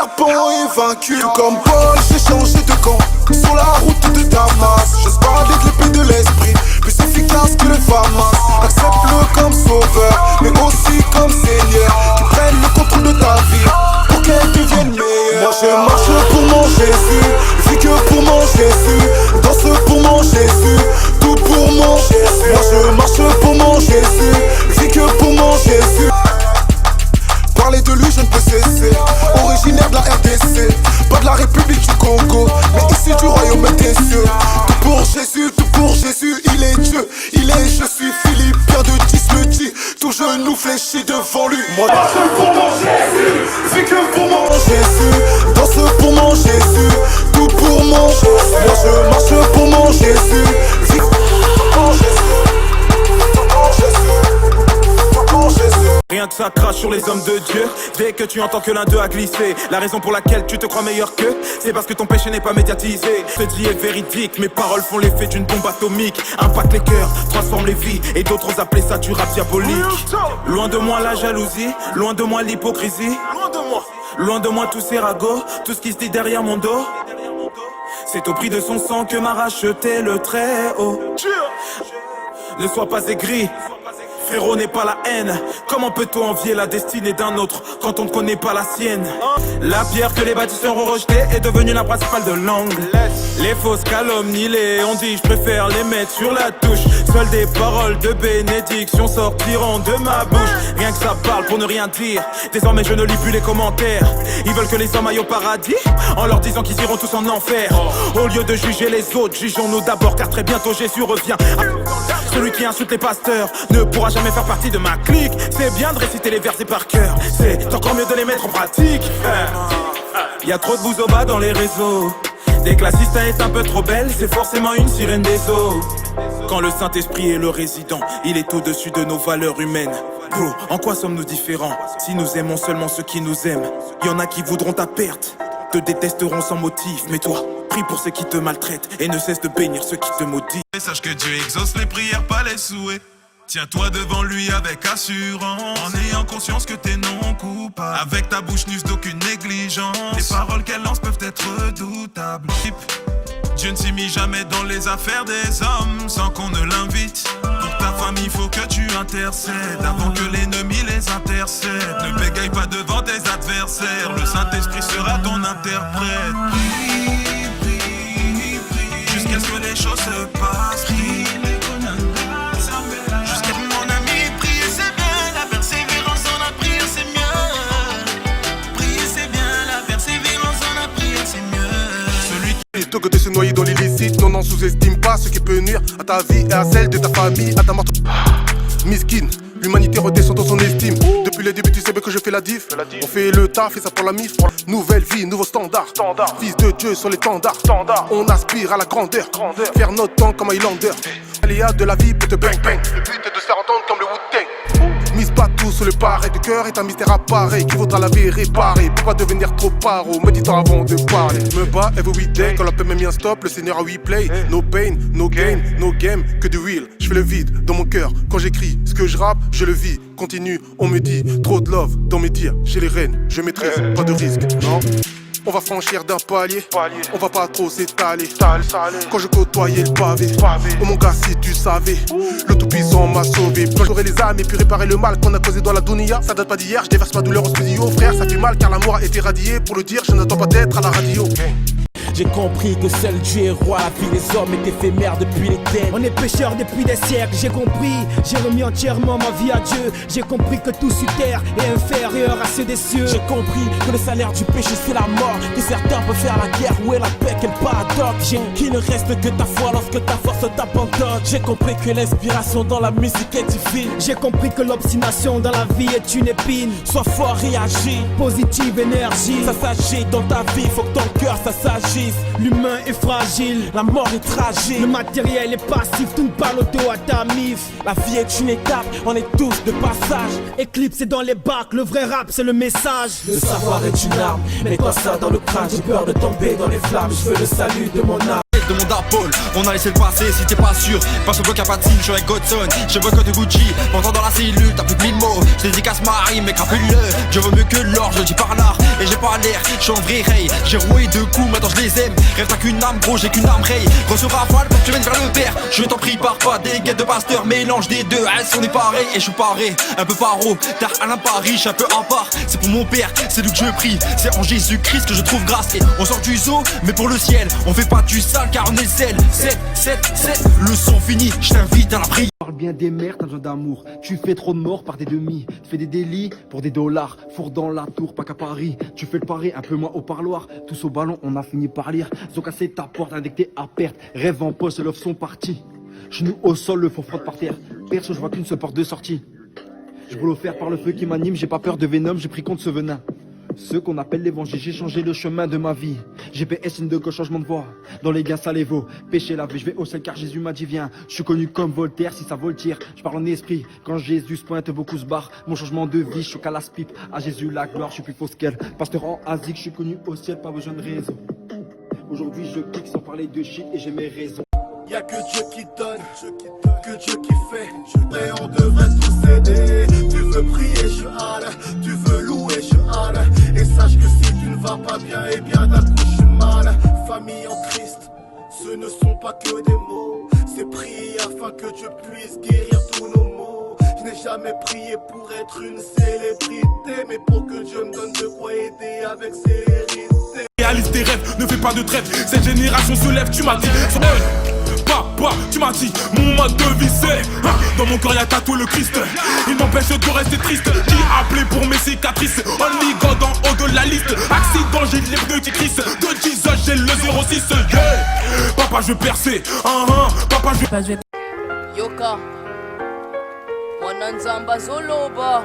serpent est vaincu. Tout comme Paul, j'ai changé de camp. Sur la route de Damas, je spadais de l'épée de l'esprit, plus efficace que le Famas. Accepte-le comme sauveur, mais aussi comme Seigneur, qui prenne le contrôle de ta vie pour qu'elle devienne meilleure. Moi je marche pour mon Jésus, vis que pour mon Jésus, danse pour mon Jésus, tout pour mon Jésus. Moi je marche pour mon Jésus, vis que pour mon Jésus. Parler de lui je ne peux cesser. Originaire de la RDC, pas de la République du Congo, mais ici du royaume des cieux. Tout pour Jésus, il est Dieu, il est je suis. Philippien de 10 me dit, tout genou fléchi devant lui. Moi marche pour mon Jésus, vis que pour mon Jésus, danse pour mon Jésus, tout pour mon Jésus. Moi je marche pour mon Jésus, vis pour mon Jésus, pour mon Jésus, pour mon Jésus. Rien de ça crache sur les hommes de Dieu. Dès que tu entends que l'un d'eux a glissé, la raison pour laquelle tu te crois meilleur qu'eux, c'est parce que ton péché n'est pas médiatisé. Je te dis est véridique, mes paroles font l'effet d'une bombe atomique. Impactent les cœurs, transforment les vies, et d'autres ont appelé ça du rap diabolique. Loin de moi la jalousie, loin de moi l'hypocrisie, loin de moi tous ces ragots, tout ce qui se dit derrière mon dos. C'est au prix de son sang que m'a racheté le Très-Haut. Ne sois pas aigri, frérot n'est pas la haine. Comment peut-on envier la destinée d'un autre quand on ne connaît pas la sienne? La pierre que les bâtisseurs ont rejetée est devenue la principale de l'angle. Les fausses calomnies, les on dit, je préfère les mettre sur la touche. Seules des paroles de bénédiction sortiront de ma bouche. Rien que ça parle pour ne rien dire. Désormais je ne lis plus les commentaires. Ils veulent que les hommes aillent au paradis en leur disant qu'ils iront tous en enfer. Au lieu de juger les autres, jugeons-nous d'abord, car très bientôt Jésus revient. Celui qui insulte les pasteurs ne pourra jamais faire partie de ma clique. C'est bien de réciter les versets par cœur, c'est encore mieux de les mettre en pratique. Y'a trop de bousoma dans les réseaux. Dès que la sista est un peu trop belle, c'est forcément une sirène des eaux. Quand le Saint-Esprit est le résident, il est au-dessus de nos valeurs humaines. Bro, en quoi sommes-nous différents si nous aimons seulement ceux qui nous aiment? Y'en a qui voudront ta perte, te détesteront sans motif. Mais toi, prie pour ceux qui te maltraitent et ne cesse de bénir ceux qui te maudissent. Et sache que Dieu exauce les prières, pas les souhaits. Tiens-toi devant lui avec assurance, en ayant conscience que t'es non coupable. Avec ta bouche n'use d'aucune négligence. Les paroles qu'elle lance peuvent être redoutables. Dieu ne s'immisce jamais dans les affaires des hommes sans qu'on ne l'invite. Pour ta famille, faut que tu intercèdes avant que l'ennemi les intercède. Ne bégaye pas devant tes adversaires, le Saint-Esprit sera ton interprète. Prie, prie, prie, jusqu'à ce que les choses se passent. Prie. Plutôt que de se noyer dans l'illicite, non, sous-estime pas ce qui peut nuire à ta vie et à celle de ta famille, à ta mort. Miskin, l'humanité redescend dans son estime. Depuis le début, tu sais bien que je fais la diff. On fait le taf et ça pour la mif. Nouvelle vie, nouveau standard. Fils de Dieu sur l'étendard. On aspire à la grandeur. Faire notre temps comme Highlander. Aléa de la vie peut te bang bang. Le but est de se faire entendre comme le Wu-Tang. Mise pas tout sur le pareil. De cœur est un mystère à pareil. Qui vaudra la vie réparée. Pour pas devenir trop paro. Méditant avant de parler. Me bats every day. Quand la paix m'a mis un stop, le Seigneur a we play. No pain, no gain, no game. Que du real. Je fais le vide dans mon cœur. Quand j'écris ce que je rappe, je le vis. Continue, on me dit. Trop de love dans mes dires. J'ai les rênes, je maîtrise. Pas de risque, non. On va franchir d'un palier. On va pas trop s'étaler. Quand je côtoyais le pavé. Oh mon gars, si tu savais, le tout-puissant m'a sauvé. Quand j'aurai les âmes et puis réparer le mal qu'on a causé dans la dunia. Ça date pas d'hier, je déverse ma douleur au studio. Frère, ça fait mal car l'amour a été radié. Pour le dire, je n'attends pas d'être à la radio. J'ai compris que seul Dieu est roi, la vie des hommes est éphémère depuis l'éternel. On est pécheurs depuis des siècles, j'ai compris, j'ai remis entièrement ma vie à Dieu. J'ai compris que tout sur terre est inférieur à ceux des cieux. J'ai compris que le salaire du péché c'est la mort, que certains peuvent faire la guerre, où est la paix, quel paradoxe. Qu'il ne reste que ta foi lorsque ta force t'abandonne. J'ai compris que l'inspiration dans la musique est divine. J'ai compris que l'obstination dans la vie est une épine. Sois fort, réagis, positive énergie. Ça s'agit dans ta vie, faut que ton cœur ça s'agisse. L'humain est fragile, la mort est tragique. Le matériel est passif, tout ne parle auto à ta mif. La vie est une étape, on est tous de passage. Éclipse dans les bacs, le vrai rap c'est le message. Le savoir est une arme, mets-toi ça dans le crâne. J'ai peur de tomber dans les flammes, je veux le salut de mon âme. de mon dapole. On a laissé le passé si t'es pas sûr. Passe au bloc à patine, je suis avec Godson. Je veux que de Gucci, pourtant dans la cellule, t'as plus que 1000 mots. Je dédicace ma rime, mais crapule-le. Je veux mieux que l'or, je le dis par l'art. Et j'ai pas l'air, je suis en vrai ray. J'ai roué deux coups, maintenant je les aime. Rêve t'as qu'une âme, gros, j'ai qu'une âme ray. Reçois rafale pour que tu viennes vers le père. Je t'en prie, pars pas des guettes de pasteur. Mélange des deux, on est pareil. Et je suis paré, un peu paro. T'as Alain Paris, je suis un peu à part. C'est pour mon père, c'est lui que je prie. C'est en Jésus-Christ que je trouve grâce. Et on sort du zoo, mais pour le ciel. On fait pas du sale car on est le sel. 7, le son fini, je t'invite à la prière. Parle bien des mères, t'as besoin d'amour. Tu fais trop de morts par des demi. Tu fais des délits pour des dollars. Four dans la tour, pas qu'à Paris. Tu fais le pari, un peu moins au parloir. Tous au ballon, on a fini par lire. Ils ont cassé ta porte, indicté à perte. Rêve en poche, l'offre sont partis. Genoux au sol, le faux frotte par terre. Perso, je vois qu'une seule porte de sortie. Je brûle au fer par le feu qui m'anime. J'ai pas peur de Venom, j'ai pris compte ce venin. Ceux qu'on appelle l'évangile, j'ai changé le chemin de ma vie. GPS, signe de gauche, changement de voix. Dans les gains, ça les vaut. Péché lavé, je vais au ciel car Jésus m'a dit viens. Je suis connu comme Voltaire, si ça voltire. Je parle en esprit, quand Jésus se pointe, beaucoup se barrent. Mon changement de vie, je suis qu'à la pipe. À Jésus la gloire, je suis plus fausse qu'elle. Pasteur en Asie, je suis connu au ciel, pas besoin de raison. Aujourd'hui, je clique sans parler de shit et j'ai mes raisons. Y'a que Dieu qui donne, que Dieu qui fait. Et on devrait tous aider. Tu veux prier, je hale. Tu veux louer, je hale. Et sache que si tu ne vas pas bien, eh bien d'un coup je suis mal. Famille en Christ, ce ne sont pas que des mots. C'est prier afin que Dieu puisse guérir tous nos maux. Je n'ai jamais prié pour être une célébrité, mais pour que Dieu me donne de quoi aider avec célérité. Réalise tes rêves, ne fais pas de trêve. Cette génération se lève, tu m'as dit. Papa, tu m'as dit, mon mode de vie c'est dans mon corps y'a tatoué le Christ. Il m'empêche de rester triste. Qui a appelé pour mes cicatrices? Only God en haut de la liste. Accident, j'ai les pneus qui crissent. De 10 ans, j'ai le 06. Yeah. Papa, je vais percer. Papa, je vais. Yoka Mwananzamba Zoloba.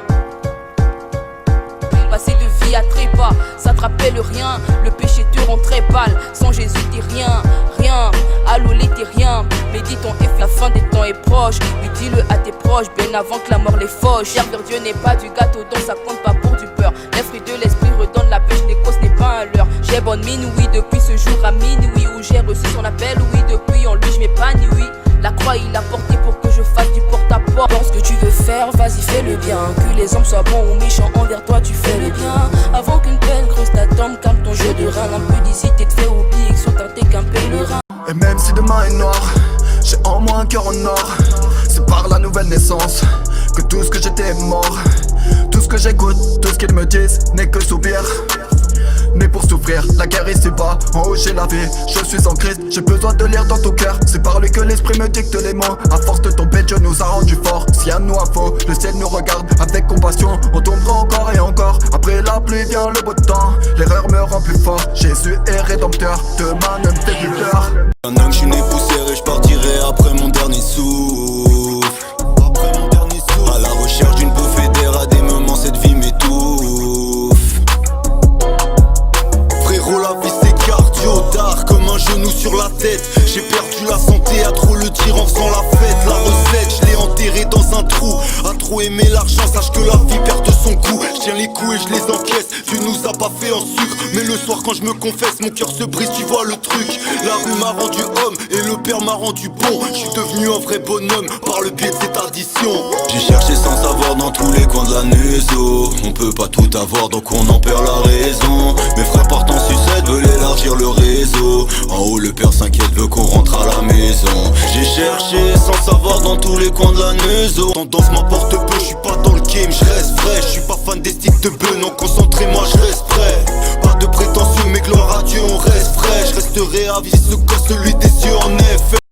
Passer de vie à trépas, ça te rappelle rien. Le péché te rend très pâle. Sans Jésus t'es rien, rien. Alloulé t'es rien. Médite ton F, la fin des temps est proche. Lui dis-le à tes proches, bien avant que la mort les fauche. Servir Dieu n'est pas du gâteau, donc ça compte pas pour du beurre. Les fruits de l'esprit redonnent la pêche, les causes n'est pas un leurre. J'ai bonne mine, oui, depuis ce jour à minuit où j'ai reçu son appel, oui, depuis en lui je m'épanouis. La croix il a porté pour que je fasse du porte-à-porte. Dans ce que tu veux faire, vas-y fais le bien. Que les hommes soient bons ou méchants envers toi, tu fais le bien. Avant qu'une peine creuse ta tombe, calme ton jeu de rein. L'impudicité te fait oublier que sur ta t'es qu'un pèlerin. Et même si demain est noir, j'ai en moi un cœur en or. C'est par la nouvelle naissance que tout ce que j'étais est mort. Tout ce que j'écoute, tout ce qu'ils me disent n'est que soupir. Né pour souffrir, la guerre ici-bas, en haut j'ai la vie, je suis en Christ, j'ai besoin de lire dans ton cœur. C'est par lui que l'esprit me dicte les mots. À force de tomber, Dieu nous a rendu forts. Si un nous a faux, le ciel nous regarde avec compassion. On tombera encore et encore, après la pluie vient le beau temps. L'erreur me rend plus fort, Jésus est rédempteur. Demain ne me fait plus peur. Maintenant que je suis né poussiéré, je partirai après mon dernier souffle. À la recherche d'une bouffée d'air, à des moments cette vie m'étouffe. Frérot, la vie c'est cardio, tard comme un genou sur la tête. J'ai perdu la santé à trop le dire en faisant la fête. La recette, je l'ai enterrée dans un trou. À trop aimer l'argent, sache que la vie perd de son goût. Je tiens les coups et je les encaisse. Dieu nous a pas fait en sucre, mais le soir quand je me confesse, mon cœur se brise, tu vois le truc. La rue m'a rendu homme et le père m'a rendu bon. Je suis devenu un vrai bonhomme par le biais de cette addition. J'ai cherché sans savoir dans tous les coins de la Nuzo. On peut pas tout avoir donc on en perd la raison. Mes frères partent en sucette, veulent élargir le réseau. En haut le père s'inquiète, veut qu'on rentre à la maison. J'ai cherché sans savoir dans tous les coins de la Nuzo. Tendance m'apporte peu, je suis pas dans le game, je reste vrai. Je suis pas fan des sticks de bleu, non concentré, moi je reste prêt. Pas de prétentieux mais gloire à Dieu on reste frais. Je resterai à vie ce corps, celui des cieux en effet.